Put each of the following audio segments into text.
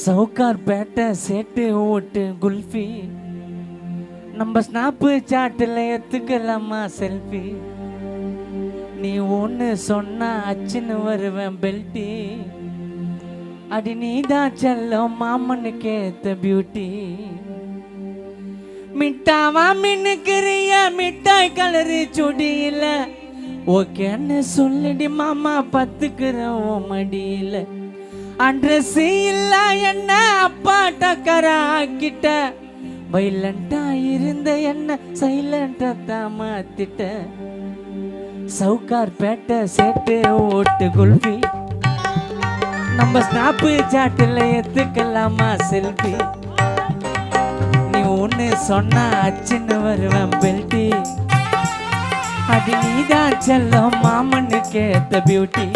சவுக்கார் பேட்டை சேட்டு ஓட்டு குல்ஃபி நம்ம ஸ்னாப்பு சாட்டில் எடுத்துக்கலாமா செல்ஃபி நீ ஒன்று சொன்னா அச்சுன்னு வருவேன் பெல்ட்டி அடி நீ தான் செல்லம் மாமனுக்கு ஏத்த பியூட்டி மிட்டாவா மின்னுக்கிறிய மிட்டாய் கலரு சுடியில ஓகேன்னு சொல்லிடி மாமா பத்துக்கிறோம் மடியில அட்ரஸ் இல்ல என்ன அப்பா டக்கர ஆக்கிட்ட வைலண்டா இருந்த என்ன சைலண்டா தான் மாத்திட்ட சவுக்கார் பேட்டை சேட்டு ஓட்டு குல்ஃபி நம்ம ஸ்னாப்பு சாட்டில் எடுத்துக்கலாமா செல்ஃபி நீ ஒன்று சொன்னா அச்சுன்னு வருவேன் பெல்ட்டி அது நீதான் செல்லம் மாமனுக்கு ஏத்த பியூட்டி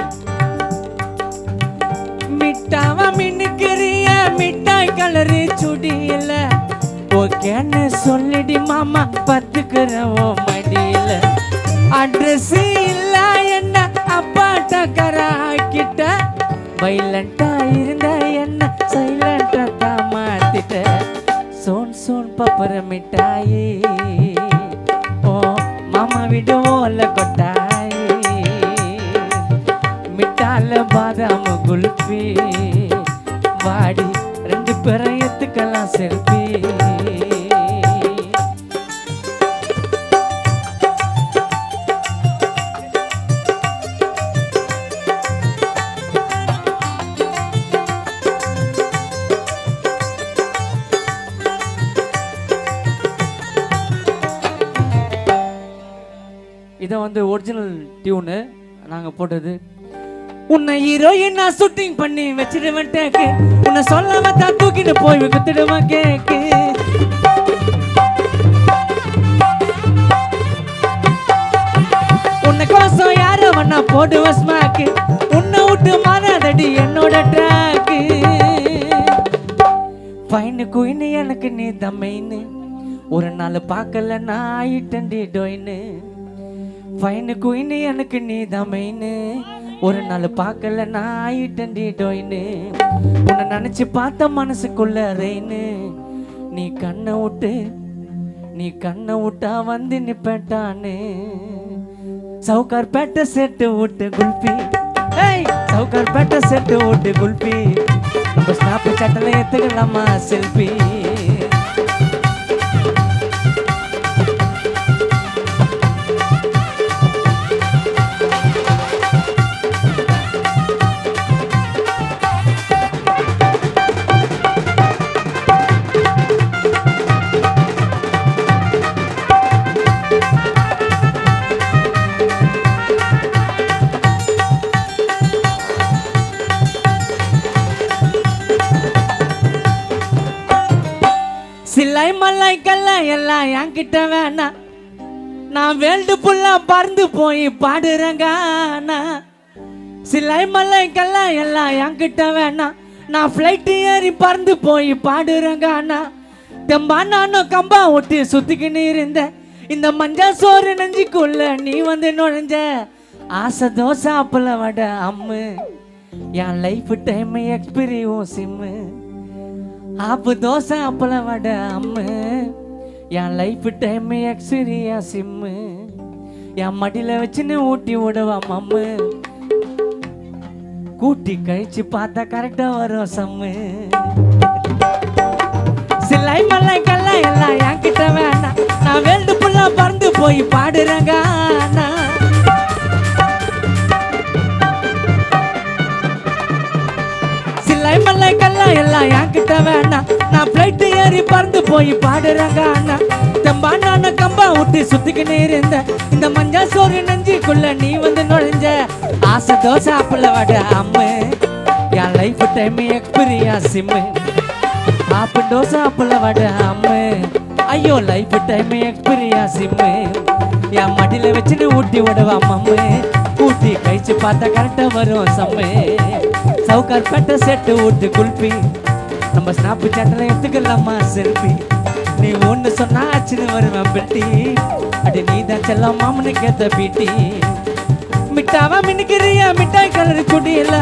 மிட்டாவா மின்னுக்கிறிய மிட்டாய் கலரு சுடியில ஓகேன்னு சொல்லிடி மாமா பத்துக்கிறவோ மடியில அட்ரஸ் இல்ல என்ன அப்பா டக்கர ஆக்கிட்ட வைலண்டா இருந்த என்ன சைலண்டா தான் மாத்திட்ட சோன் சோன் பப்பர மிட்டாயி ஓ மாமா விடு ஓல கொட்டாயி மிட்டால பாதாம் குல்ஃபி வாடி ரெண்டு பேரும் எத்துக்கலாம் செல்ஃபி இதை வந்து ஒரிஜினல் டியூனு நாங்கள் போட்டது உன்னை ஹீரோயின் நான் ஷூட்டிங் பண்ணி வச்சிடுவேன் டேக்கு உன்னை சொல்ல வந்தா தூக்கிட்டு போய் குத்துடுவேன் கேக்கு உன்னை கோசம் யாரோ வண்ணா போடுவேன் ஸ்மாக்கு உன்னை விட்டு மாறாதடி என்னோட ட்ராக்கு ஃபைனு குயின்னு எனக்கு நீ தம்மைன்னு ஒரு நாள் பார்க்கல நான் ஆயிட்டண்டி டொயின்னு ஃபைனு குயின்னு எனக்கு நீ தமைன்னு ஒரு நாள் பார்க்கல நான் ஆயிட்டண்டி டொயின்னு உன்னை நினச்சி பார்த்த மனசுக்குள்ள ரெயின்னு நீ கண்ணை விட்டா வந்து நிப்பட்டான்னு சவுக்கார் பேட்டை செட்டு விட்டு குல்ஃபி சவுக்கார் பேட்டை செட்டு விட்டு குல்ஃபி நம்ம ஸ்னாப்பு சட்டில் எடுத்துக்கலாமா செல்ஃபி சிலை மலைக்கல்ல எல்லாம் என்கிட்ட வேணா நான் வேல்டு புல்லா பறந்து போய் பாடுறேங்க சிலை மலைக்கல்ல எல்லாம் என்கிட்ட வேணா நான் ஃப்ளைட் ஏறி பறந்து போய் பாடுறேங்க தெம்பா நானும் கம்பா ஒட்டி சுத்திக்கின்னு இருந்தேன் இந்த மஞ்சா சோறு நெஞ்சிக்குள்ள நீ வந்து நுழைஞ்ச ஆசை தோசை அப்பல வட அம்மு என் லைஃப் டைம் எக்ஸ்பீரியோ சிம்மு ஆப்பு தோசை அப்பல வட அம்மு என் லைஃப் டைம் எக்ஸ்பீரியா சிம்மு என் மடியில் வச்சுன்னு ஊட்டி விடுவா மம்மு கூட்டி கழிச்சு பார்த்தா கரெக்டா வரும் சம்மு சிலை மலை கல்ல எல்லாம் என்கிட்ட வேணாம் நான் வேல்டு புல்லா பறந்து போய் பாடுறேங்க சிலை மலை கல்ல எல்லாம் என்கிட்ட வேணாம் நான் ஃப்ளைட் ஏறி பறந்து போய் பாடுறேங்க தெம்பா நான கம்பா விட்டு சுத்திக்கினே இருந்த இந்த மஞ்சா சோறு நெஞ்சிக்குள்ள நீ வந்து நுழைஞ்ச ஆசை தோசை அப்பல வட அம்மு என் லைஃப் டைம் எக்ஸ்பீரியா சிம்மு ஆப்பு தோசை அப்பல வட அம்மு ஐயோ லைஃப் டைம் எக்ஸ்பீரியா சிம்மு என் மடியில் வச்சுன்னு ஊட்டி விடுவா மம்மு ஊட்டி கழிச்சு பார்த்தா கரெக்டாக வரும் சம்மு சவுக்கார் பேட்டை செட்டு விட்டு குல்ஃபி நம்ம ஸ்னாப்பு சாட்டில் எடுத்துக்கலாமா செல்ஃபி நீ ஒன்று சொன்னா ஆச்சுன்னு வருவேன் பெல்ட்டி அடி நீ தான் செல்லம் மாமனுக்கு ஏத்த பீட்டி மிட்டாவா மின்னுக்கிறியா மிட்டாய் கலர் குடியில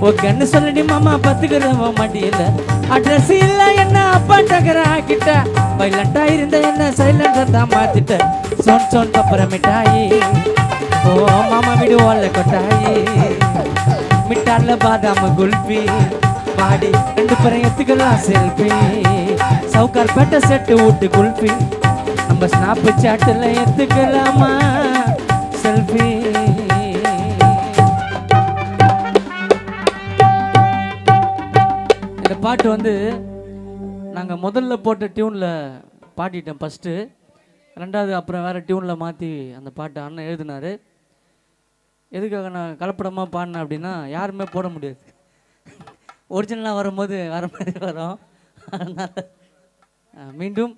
ஓகேன்னு சொல்லடி மாமா பத்துக்கிறவ மடியில அட்ரஸ் இல்ல என்ன அப்பா டகர ஆக்கிட்ட வைலண்டா இருந்த என்ன சைலண்டா தான் மாத்திட்ட சொன் சொன் பப்பர மிட்டாயி ஓ மாமா வீடு ஓல்ல கொட்டாயி மிட்டார்ல பாதாம குல்பி பாடி ரெண்டு பேரும் எத்துக்கலாம் செல்ஃபி சவுக்கார் பேட்டை செட்டு ஊட்டு குல்பி நம்ம ஸ்னாப் சாட்டில் எத்துக்கலாமா செல்ஃபி. இந்த பாட்டு வந்து நாங்கள் முதல்ல போட்ட டியூனில் பாடிட்டேன் ஃபஸ்ட்டு, ரெண்டாவது அப்புறம் வேறு டியூனில் மாற்றி அந்த பாட்டை அண்ணன் எழுதினார். எதுக்காக நான் கலப்படமாக பாடினேன் அப்படின்னா யாருமே போட முடியாது, ஒரிஜினலாக வரும்போது வர மாதிரி வரும். அதனால் மீண்டும்